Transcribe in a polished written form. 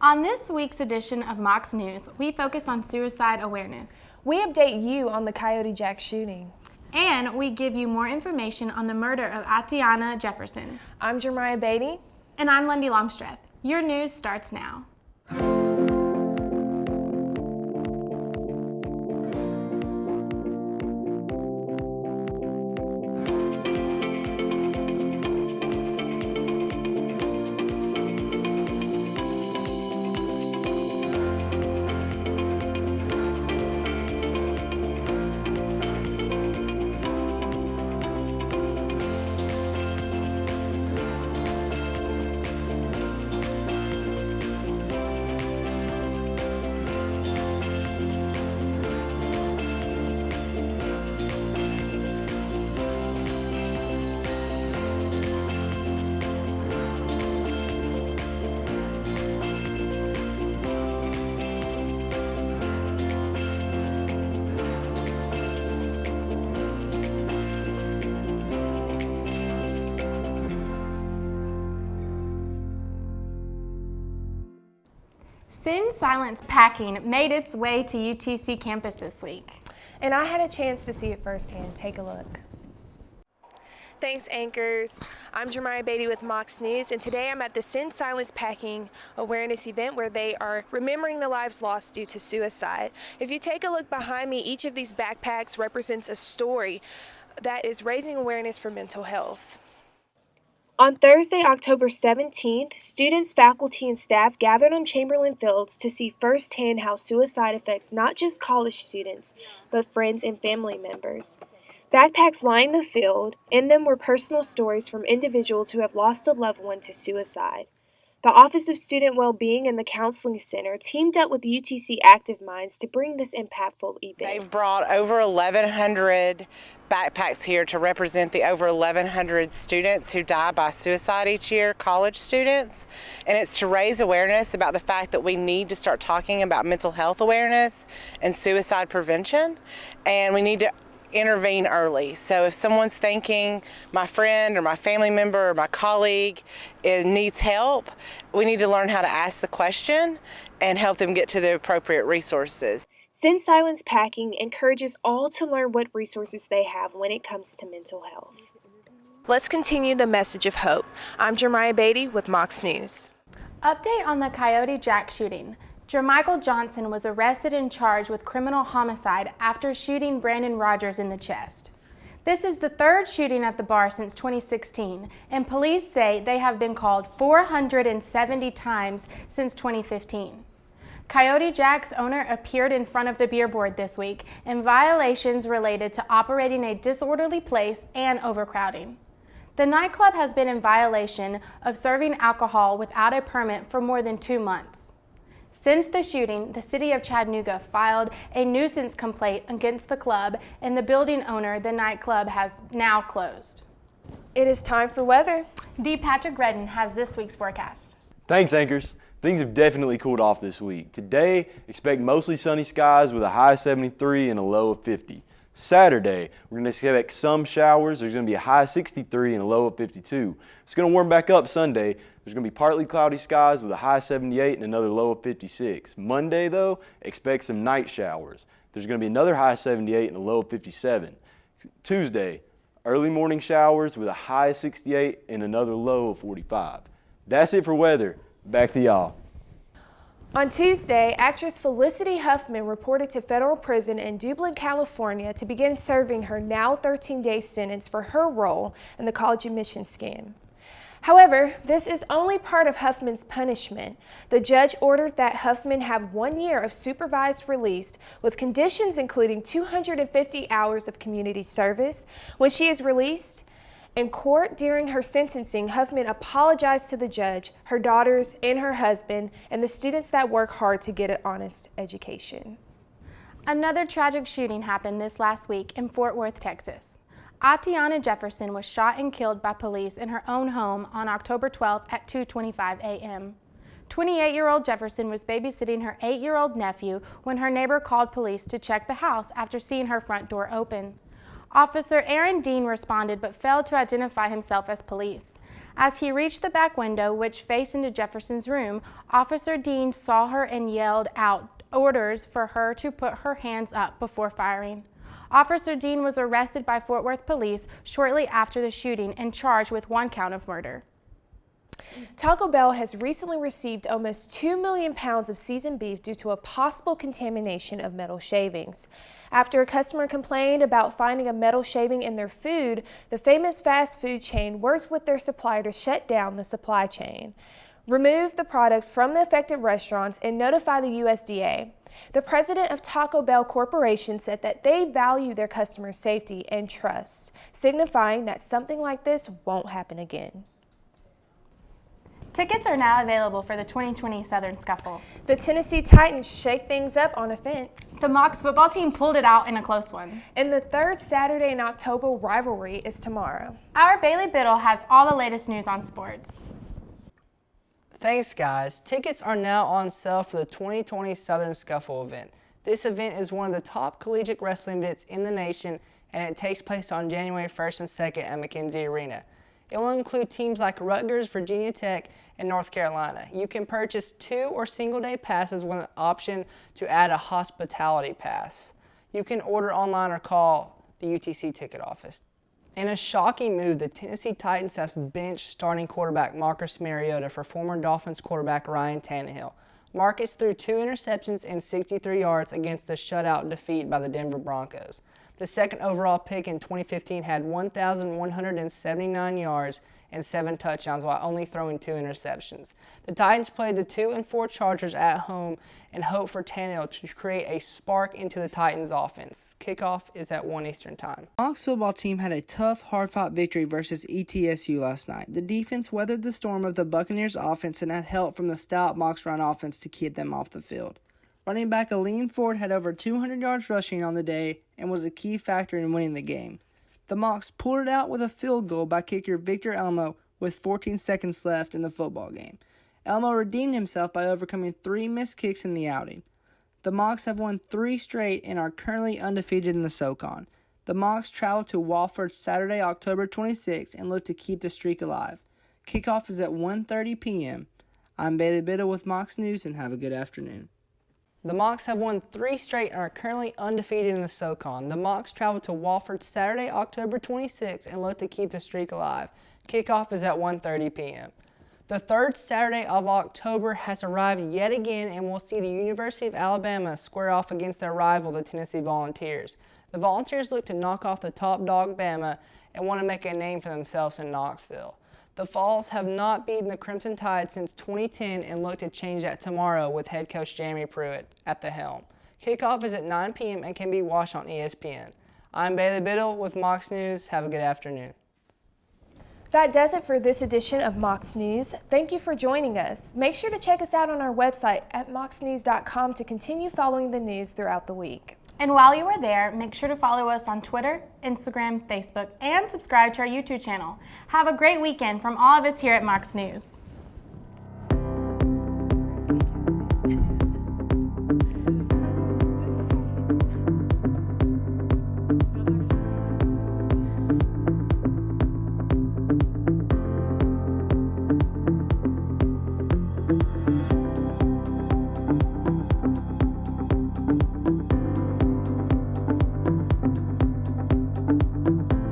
On this week's edition of Mocs News, we focus on suicide awareness. We update you on the Coyote Jack shooting. And we give you more information on the murder of Gianna Jefferson. I'm Gianna Jefferson. And I'm Lindy Longstreth. Your news starts now. Sin Silence packing made its way to UTC campus this week. And I had a chance to see it firsthand. Take a look. Thanks, anchors. I'm Gianna Jefferson with Mocs News, and today I'm at the Sin Silence Packing Awareness event where they are remembering the lives lost due to suicide. If you take a look behind me, each of these backpacks represents a story that is raising awareness for mental health. On Thursday, October 17th, students, faculty, and staff gathered on Chamberlain Fields to see firsthand how suicide affects not just college students, but friends and family members. Backpacks lined the field. In them were personal stories from individuals who have lost a loved one to suicide. The Office of Student Wellbeing and the Counseling Center teamed up with UTC Active Minds to bring this impactful event. They've brought over 1,100 backpacks here to represent the over 1,100 students who die by suicide each year, college students. And it's to raise awareness about the fact that we need to start talking about mental health awareness and suicide prevention. And we need to intervene early. So if someone's thinking my friend or my family member or my colleague needs help, we need to learn how to ask the question and help them get to the appropriate resources. Sin Silence Packing encourages all to learn what resources they have when it comes to mental health. Let's continue the message of hope. I'm Gianna Jefferson with Mocs News. Update on the Coyote Jack shooting. Jermichael Johnson was arrested and charged with criminal homicide after shooting Brandon Rogers in the chest. This is the third shooting at the bar since 2016, and police say they have been called 470 times since 2015. Coyote Jack's owner appeared in front of the beer board this week in violations related to operating a disorderly place and overcrowding. The nightclub has been in violation of serving alcohol without a permit for more than 2 months. Since the shooting, the city of Chattanooga filed a nuisance complaint against the club, and the building owner, the nightclub, has now closed. It is time for weather. D. Patrick Redden has this week's forecast. Thanks, anchors. Things have definitely cooled off this week. Today, expect mostly sunny skies with a high of 73 and a low of 50. Saturday, we're going to expect some showers. There's going to be a high of 63 and a low of 52. It's going to warm back up Sunday. There's going to be partly cloudy skies with a high of 78 and another low of 56. Monday, though, expect some night showers. There's going to be another high of 78 and a low of 57. Tuesday, early morning showers with a high of 68 and another low of 45. That's it for weather. Back to y'all. On Tuesday, actress Felicity Huffman reported to federal prison in Dublin, California to begin serving her now 13-day sentence for her role in the college admissions scam. However, this is only part of Huffman's punishment. The judge ordered that Huffman have 1 year of supervised release with conditions including 250 hours of community service. When she is released, in court during her sentencing, Huffman apologized to the judge, her daughters, and her husband, and the students that work hard to get an honest education. Another tragic shooting happened this last week in Fort Worth, Texas. Gianna Jefferson was shot and killed by police in her own home on October 12th at 2:25 a.m. 28-year-old Jefferson was babysitting her 8-year-old nephew when her neighbor called police to check the house after seeing her front door open. Officer Aaron Dean responded but failed to identify himself as police. As he reached the back window, which faced into Jefferson's room, Officer Dean saw her and yelled out orders for her to put her hands up before firing. Officer Dean was arrested by Fort Worth police shortly after the shooting and charged with 1 count of murder. Taco Bell has recently received almost 2 million pounds of seasoned beef due to a possible contamination of metal shavings. After a customer complained about finding a metal shaving in their food, the famous fast food chain worked with their supplier to shut down the supply chain, remove the product from the affected restaurants, and notify the USDA. The president of Taco Bell Corporation said that they value their customers' safety and trust, signifying that something like this won't happen again. Tickets are now available for the 2020 Southern Scuffle. The Tennessee Titans shake things up on offense. The Mocs football team pulled it out in a close one. And the third Saturday in October rivalry is tomorrow. Our Bailey Biddle has all the latest news on sports. Thanks, guys. Tickets are now on sale for the 2020 Southern Scuffle event. This event is one of the top collegiate wrestling events in the nation, and it takes place on January 1st and 2nd at McKenzie Arena. It will include teams like Rutgers, Virginia Tech, and North Carolina. You can purchase 2 or single-day passes with an option to add a hospitality pass. You can order online or call the UTC ticket office. In a shocking move, the Tennessee Titans have benched starting quarterback Marcus Mariota for former Dolphins quarterback Ryan Tannehill. Marcus threw 2 interceptions and 63 yards against a shutout defeat by the Denver Broncos. The second overall pick in 2015 had 1,179 yards and 7 touchdowns while only throwing 2 interceptions. The Titans played the 2 and 4 Chargers at home and hope for Tannehill to create a spark into the Titans offense. Kickoff is at 1 Eastern time. The Mocs football team had a tough, hard-fought victory versus ETSU last night. The defense weathered the storm of the Buccaneers offense and had help from the stout Mocs run offense to keep them off the field. Running back Aleem Ford had over 200 yards rushing on the day and was a key factor in winning the game. The Mocs pulled it out with a field goal by kicker Victor Elmo with 14 seconds left in the football game. Elmo redeemed himself by overcoming 3 missed kicks in the outing. The Mocs have won 3 straight and are currently undefeated in the SoCon. The Mocs travel to Wofford Saturday, October 26th and look to keep the streak alive. Kickoff is at 1:30 p.m. I'm Bailey Biddle with Mocs News, and have a good afternoon. The Mocs have won 3 straight and are currently undefeated in the SoCon. The Mocs travel to Wofford Saturday, October 26th and look to keep the streak alive. Kickoff is at 1:30 p.m. The third Saturday of October has arrived yet again, and we'll see the University of Alabama square off against their rival, the Tennessee Volunteers. The Volunteers look to knock off the top dog Bama and want to make a name for themselves in Knoxville. The Falls have not beaten the Crimson Tide since 2010 and look to change that tomorrow with head coach Jeremy Pruitt at the helm. Kickoff is at 9 p.m. and can be watched on ESPN. I'm Bailey Biddle with Mocs News. Have a good afternoon. That does it for this edition of Mocs News. Thank you for joining us. Make sure to check us out on our website at mocsnews.com to continue following the news throughout the week. And while you are there, make sure to follow us on Twitter, Instagram, Facebook, and subscribe to our YouTube channel. Have a great weekend from all of us here at Mocs News.